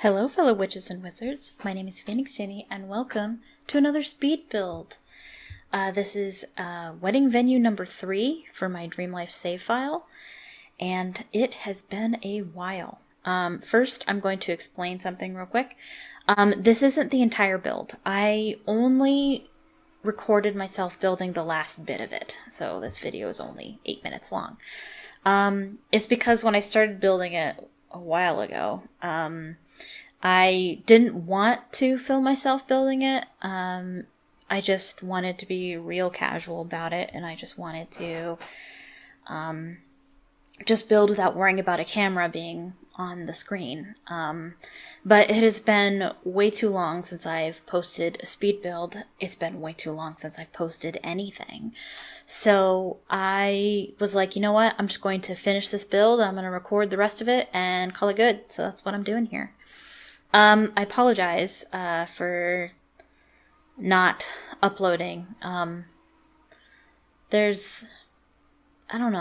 Hello, fellow witches and wizards. My name is PhoenixGinny, and welcome to another speed build. This is wedding venue number 3 for my Dream Life save file, and it has been a while. First, I'm going to explain something real quick. This isn't the entire build. I only recorded myself building the last bit of it, so this video is only 8 minutes long. It's because when I started building it a while ago, I didn't want to film myself building it. I just wanted to be real casual about it, and I just wanted to just build without worrying about a camera being on the screen. But it has been way too long since I've posted a speed build. It's been way too long since I've posted anything. So I was like, you know what? I'm just going to finish this build. I'm going to record the rest of it and call it good. So that's what I'm doing here. I apologize for not uploading. I don't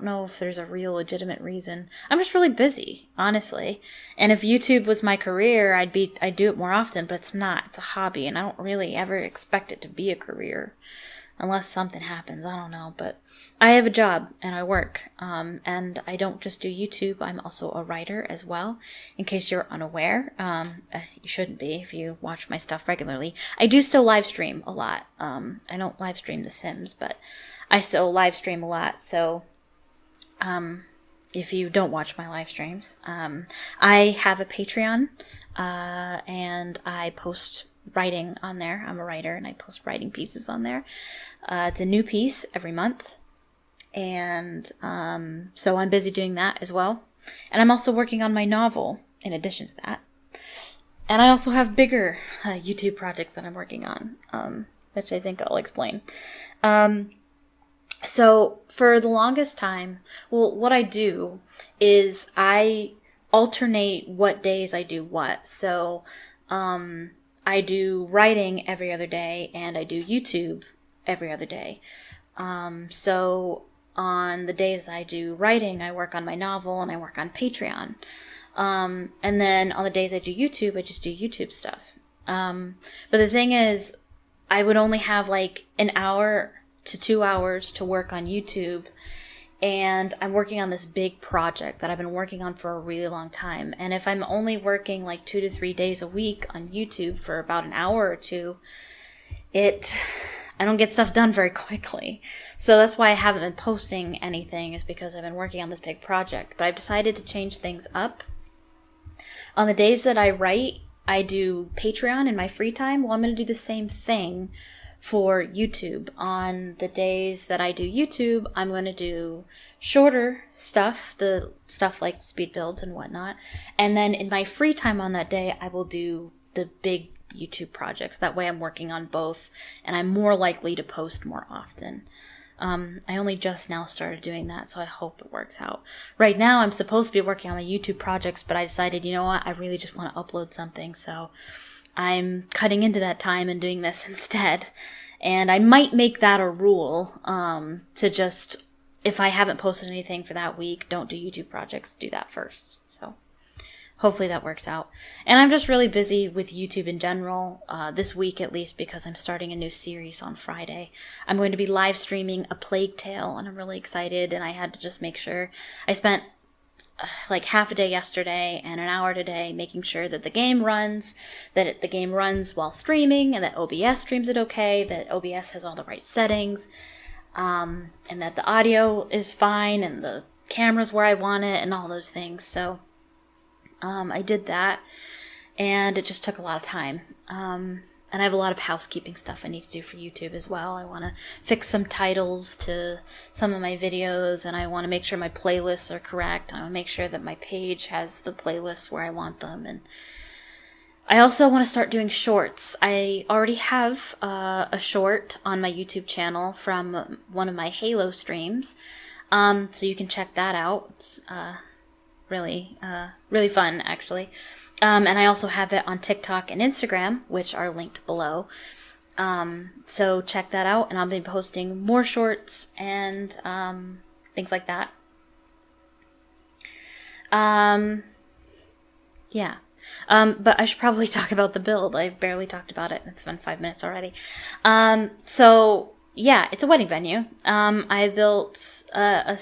know if there's a real legitimate reason. I'm just really busy, honestly. And if YouTube was my career, I'd do it more often, but it's not. It's a hobby, and I don't really ever expect it to be a career. Unless something happens, I don't know. But I have a job, and I work. And I don't just do YouTube. I'm also a writer as well, in case you're unaware. You shouldn't be if you watch my stuff regularly. I do still live stream a lot. I don't live stream The Sims, but I still live stream a lot. So if you don't watch my live streams, I have a Patreon, and I post writing on there. I'm a writer, and I post writing pieces on there. It's a new piece every month, and so I'm busy doing that as well. And I'm also working on my novel in addition to that. And I also have bigger YouTube projects that I'm working on, which I think I'll explain. So for the longest time, well, what I do is I alternate what days I do what. So I do writing every other day, and I do YouTube every other day. So on the days I do writing, I work on my novel and I work on Patreon. And then on the days I do YouTube, I just do YouTube stuff. But the thing is, I would only have like an hour to 2 hours to work on YouTube, and I'm working on this big project that I've been working on for a really long time. And if I'm only working like 2 to 3 days a week on YouTube for about an hour or two, I don't get stuff done very quickly. So that's why I haven't been posting anything, is because I've been working on this big project. But I've decided to change things up. On the days that I write, I do Patreon in my free time. Well, I'm going to do the same thing for YouTube. On the days that I do YouTube, I'm going to do shorter stuff, the stuff like speed builds and whatnot. And then in my free time on that day, I will do the big YouTube projects. That way I'm working on both, and I'm more likely to post more often. I only just now started doing that, so I hope it works out. Right now, I'm supposed to be working on my YouTube projects, but I decided, you know what, I really just want to upload something, so I'm cutting into that time and doing this instead. And I might make that a rule, to just, if I haven't posted anything for that week, don't do YouTube projects, do that first. So hopefully that works out. And I'm just really busy with YouTube in general, this week at least, because I'm starting a new series on Friday. I'm going to be live streaming A Plague Tale, and I'm really excited, and I had to just make sure. I spent like half a day yesterday and an hour today making sure that the game runs, the game runs while streaming, and that OBS streams it okay, that OBS has all the right settings, and that the audio is fine, and the camera's where I want it, and all those things. So I did that, and it just took a lot of time. And I have a lot of housekeeping stuff I need to do for YouTube as well. I want to fix some titles to some of my videos, and I want to make sure my playlists are correct. I want to make sure that my page has the playlists where I want them. And I also want to start doing shorts. I already have a short on my YouTube channel from one of my Halo streams, so you can check that out. It's really fun, actually. And I also have it on TikTok and Instagram, which are linked below. So check that out, and I'll be posting more shorts and things like that. Yeah. But I should probably talk about the build. I barely talked about it. It's been 5 minutes already. So yeah, it's a wedding venue. I built a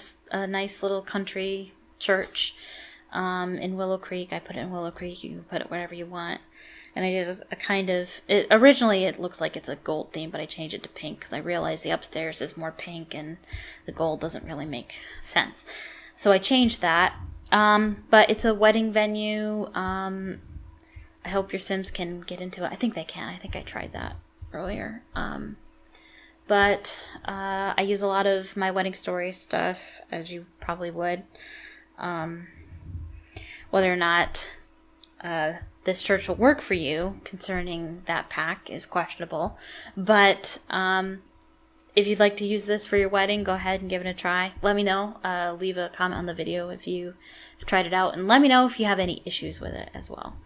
nice little country church in Willow Creek. I put it in Willow Creek. You can put it wherever you want. And I did a kind of... originally, it looks like it's a gold theme, but I changed it to pink because I realized the upstairs is more pink and the gold doesn't really make sense. So I changed that. But it's a wedding venue. I hope your Sims can get into it. I think they can. I think I tried that earlier. But I use a lot of my wedding story stuff, as you probably would. Whether or not this church will work for you concerning that pack is questionable. But if you'd like to use this for your wedding, go ahead and give it a try. Let me know. Leave a comment on the video if you've tried it out. And let me know if you have any issues with it as well.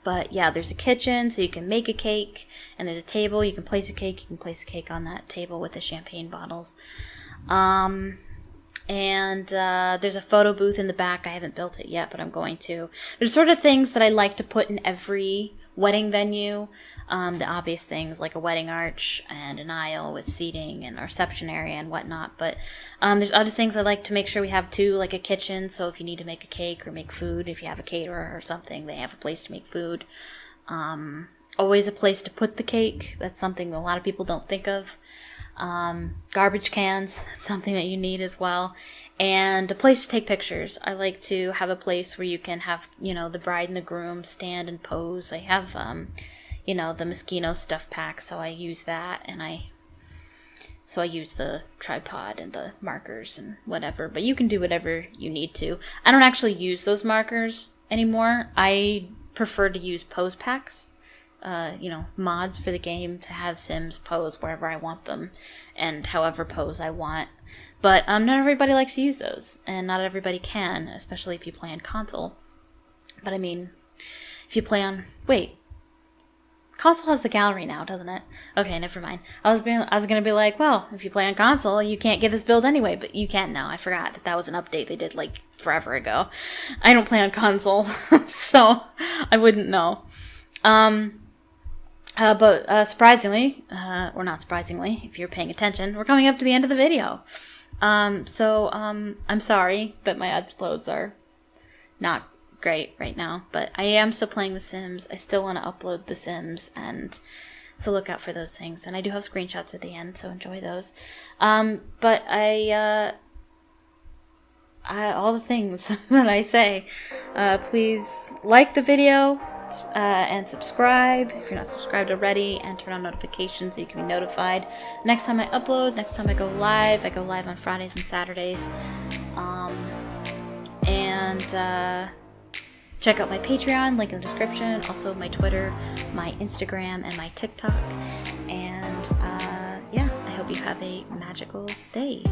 But yeah, there's a kitchen, so you can make a cake. And there's a table. You can place a cake. You can place a cake on that table with the champagne bottles. And there's a photo booth in the back. I haven't built it yet, but I'm going to. There's sort of things that I like to put in every wedding venue. The obvious things like a wedding arch and an aisle with seating and a reception area and whatnot. But there's other things I like to make sure we have too, like a kitchen. So if you need to make a cake or make food, if you have a caterer or something, they have a place to make food. Always a place to put the cake. That's something a lot of people don't think of. Garbage cans, something that you need as well, and a place to take pictures. I like to have a place where you can have, the bride and the groom stand and pose. I have, the Moschino stuff pack, so I use that, and I use the tripod and the markers and whatever, but you can do whatever you need to. I don't actually use those markers anymore. I prefer to use pose packs. Mods for the game to have Sims pose wherever I want them and however pose I want. But not everybody likes to use those, and not everybody can, especially if you play on console. But I mean, if you play on... Wait. Console has the gallery now, doesn't it? Okay, never mind. I was going to be like, well, if you play on console, you can't get this build anyway, but you can now. I forgot that was an update they did, forever ago. I don't play on console, so I wouldn't know. But surprisingly, or not surprisingly, if you're paying attention, we're coming up to the end of the video. So I'm sorry that my uploads are not great right now, but I am still playing The Sims. I still want to upload The Sims, and so look out for those things. And I do have screenshots at the end, so enjoy those. But all the things that I say, please like the video. And subscribe if you're not subscribed already, and turn on notifications so you can be notified next time I upload, next time I go live. I go live on Fridays and Saturdays. And check out my Patreon, link in the description, also my Twitter, my Instagram, and my TikTok. And yeah, I hope you have a magical day.